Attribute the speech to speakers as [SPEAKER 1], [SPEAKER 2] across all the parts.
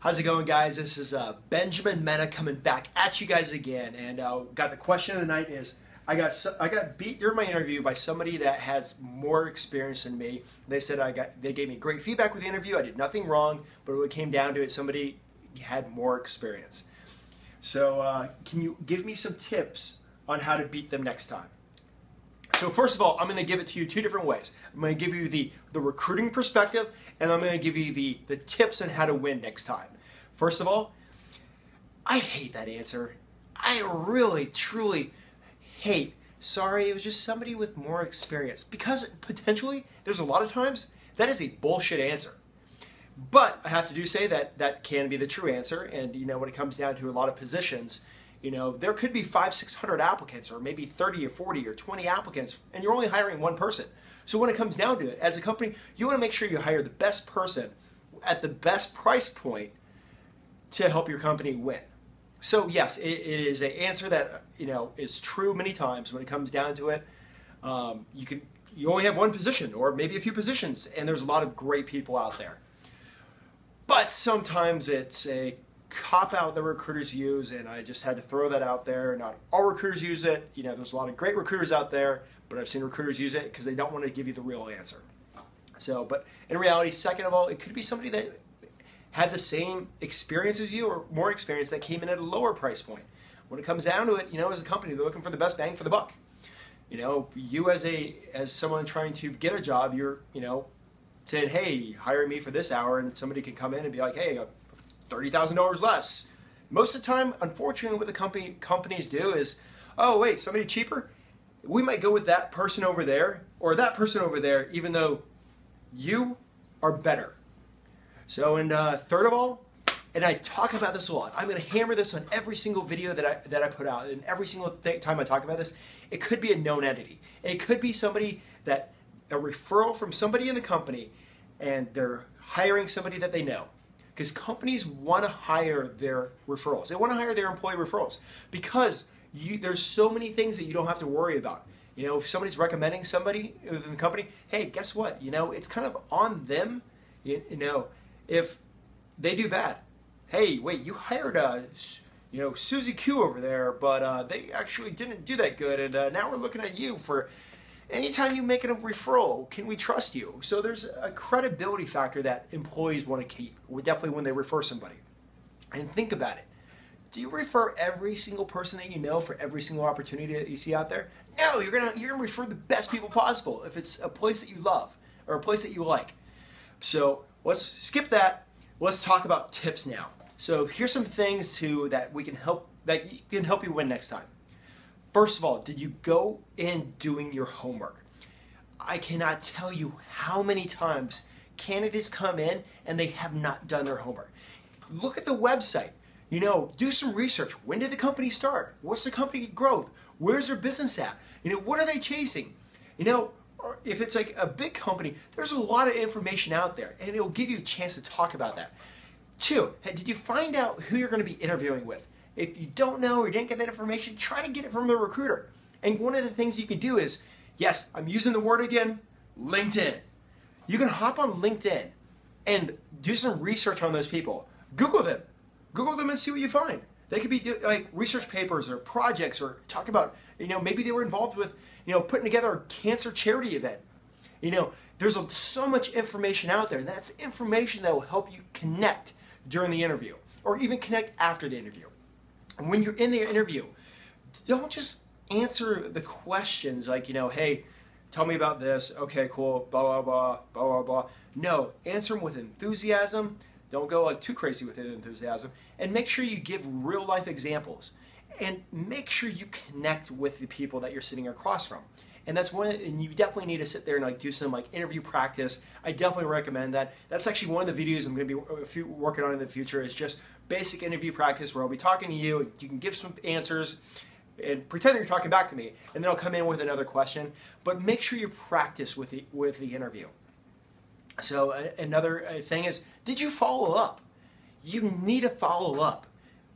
[SPEAKER 1] How's it going, guys? This is Benjamin Mena coming back at you guys again, and got the question of the night is I got beat during my interview by somebody that has more experience than me. They said they gave me great feedback with the interview. I did nothing wrong, but when it came down to it, somebody had more experience. So can you give me some tips on how to beat them next time? So first of all, I'm going to give it to you two different ways. I'm going to give you the recruiting perspective, and I'm going to give you the tips on how to win next time. First of all, I hate that answer. I really, truly hate, sorry, it was just somebody with more experience. Because potentially, there's a lot of times, that is a bullshit answer. But I have to say that that can be the true answer, and when it comes down to a lot of positions, there could be 500-600 applicants, or maybe 30 or 40 or 20 applicants, and you're only hiring one person. So when it comes down to it, as a company, you want to make sure you hire the best person at the best price point to help your company win. So yes, it is an answer that is true many times. When it comes down to it, you only have one position, or maybe a few positions, and there's a lot of great people out there. But sometimes it's a cop-out that recruiters use, and I just had to throw that out there. Not all recruiters use it. There's a lot of great recruiters out there, but I've seen recruiters use it because they don't want to give you the real answer. So, but in reality, second of all, it could be somebody that had the same experience as you or more experience that came in at a lower price point. When it comes down to it, as a company, they're looking for the best bang for the buck. You as someone trying to get a job, you're, saying, hey, hire me for this hour, and somebody can come in and be like, hey, $30,000 less. Most of the time, unfortunately, what the companies do is, oh, wait, somebody cheaper? We might go with that person over there or that person over there, even though you are better. So, and third of all, and I talk about this a lot, I'm going to hammer this on every single video that I put out, and every single time I talk about this, it could be a known entity. It could be somebody a referral from somebody in the company, and they're hiring somebody that they know. Because companies want to hire their referrals. They want to hire their employee referrals because there's so many things that you don't have to worry about. If somebody's recommending somebody within the company, hey, guess what? It's kind of on them, if they do bad. Hey, wait, you hired Susie Q over there, but they actually didn't do that good, and now we're looking at you for anytime you make a referral, can we trust you? So there's a credibility factor that employees want to keep, definitely when they refer somebody. And think about it. Do you refer every single person that you know for every single opportunity that you see out there? No, you're gonna refer the best people possible if it's a place that you love or a place that you like. So let's skip that. Let's talk about tips now. So here's some things that can help you win next time. First of all, did you go in doing your homework? I cannot tell you how many times candidates come in and they have not done their homework. Look at the website. Do some research. When did the company start? What's the company growth? Where's their business at? What are they chasing? If it's like a big company, there's a lot of information out there, and it'll give you a chance to talk about that. 2, did you find out who you're going to be interviewing with? If you don't know or you didn't get that information, try to get it from the recruiter. And one of the things you can do is, yes, I'm using the word again, LinkedIn. You can hop on LinkedIn and do some research on those people. Google them. Google them and see what you find. They could be like research papers or projects, or talk about, maybe they were involved with, putting together a cancer charity event. There's so much information out there, and that's information that will help you connect during the interview, or even connect after the interview. And when you're in the interview, don't just answer the questions like, hey, tell me about this. Okay, cool, blah, blah, blah, blah, blah, blah. No, answer them with enthusiasm. Don't go too crazy with enthusiasm. And make sure you give real life examples. And make sure you connect with the people that you're sitting across from. And and you definitely need to sit there and do some interview practice. I definitely recommend that. That's actually one of the videos I'm going to be working on in the future, is just basic interview practice, where I'll be talking to you. You can give some answers and pretend that you're talking back to me, and then I'll come in with another question. But make sure you practice with the interview. So another thing is, did you follow up? You need to follow up.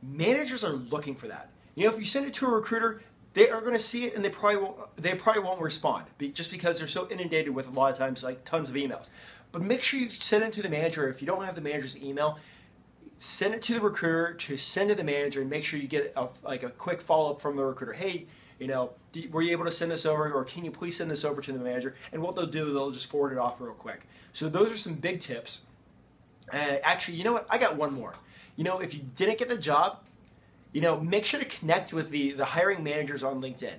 [SPEAKER 1] Managers are looking for that. If you send it to a recruiter, they are going to see it, and they probably won't respond, just because they're so inundated with, a lot of times, tons of emails. But make sure you send it to the manager. If you don't have the manager's email, send it to the recruiter to send to the manager, and make sure you get a quick follow-up from the recruiter. Hey, were you able to send this over, or can you please send this over to the manager? And what they'll do, they'll just forward it off real quick. So those are some big tips. Actually, you know what? I got one more. If you didn't get the job, make sure to connect with the hiring managers on LinkedIn.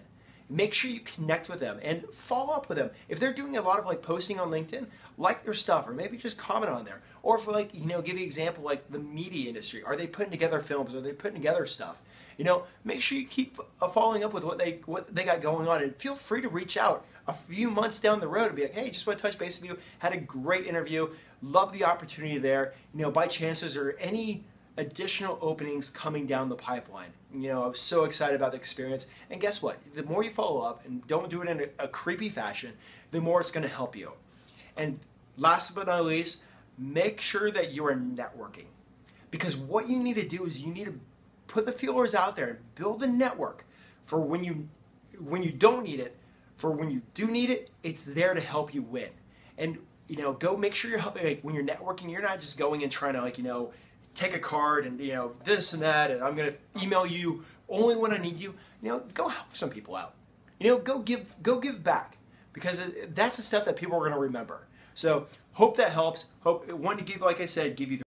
[SPEAKER 1] Make sure you connect with them and follow up with them. If they're doing a lot of posting on LinkedIn, like their stuff, or maybe just comment on there. Or for give you an example, like the media industry. Are they putting together films? Are they putting together stuff? Make sure you keep following up with what they got going on, and feel free to reach out a few months down the road and be like, hey, just want to touch base with you. Had a great interview. Love the opportunity there. By chance, is there any additional openings coming down the pipeline? I was so excited about the experience. And guess what? The more you follow up, and don't do it in a creepy fashion, the more it's going to help you. And last but not least, make sure that you are networking. Because what you need to do is you need to put the feelers out there and build a network for when you don't need it. For when you do need it, it's there to help you win. And go make sure you're helping. When you're networking, you're not just going and trying to take a card and this and that, and I'm gonna email you only when I need you. Go help some people out. Go give back, because that's the stuff that people are gonna remember. So hope that helps. Wanted to give, like I said, give you the